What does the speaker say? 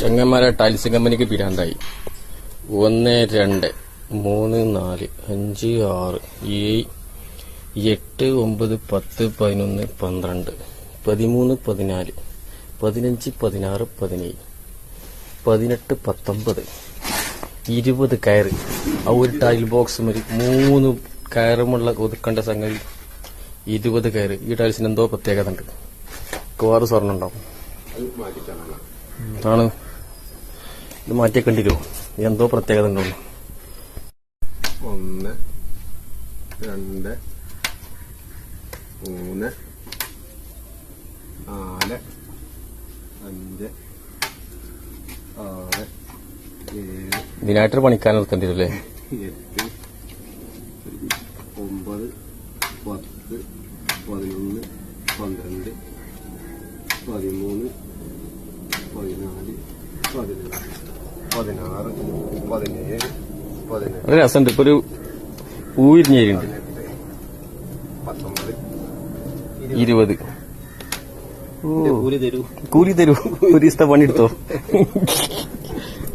ചങ്ങന്മാരെ tiles കമ്പനിക്ക് പിരാന്തായി. 1 2 3 4 5 6 7 8 9 10 11 12 13 14 15 16 17 18 19 20 കയറ്. ആ ഒരു ടൈൽ ബോക്സ് മതി 3 കയറുമുള്ള ഒതുക്കേണ്ട സംഗതി 20 കയറ്. ഈ ടൈൽസിന് എന്തോ പ്രത്യേകത ഉണ്ട്. വേറെ സ്വർണ്ണം ഉണ്ടാവും ആണ്. ഇത് മാറ്റിയേക്കണ്ടിരുമോ? എന്തോ പ്രത്യേകത ഉണ്ടോ? 1 2 3 4 5 6 7 ഇതിനായിട്ട് പണിക്കാരൻ നിർത്തേണ്ടി വരും അല്ലേ? 8 9 10 11 12 13 14 15 16 17 18 അത് രസമുണ്ട്. ഇപ്പൊ ഒരു പൂവിരിഞ്ഞേരുണ്ട്. 19 20 കൂലി തരൂ. ഒരു ദിവസത്തെ പണിയെടുത്തോ?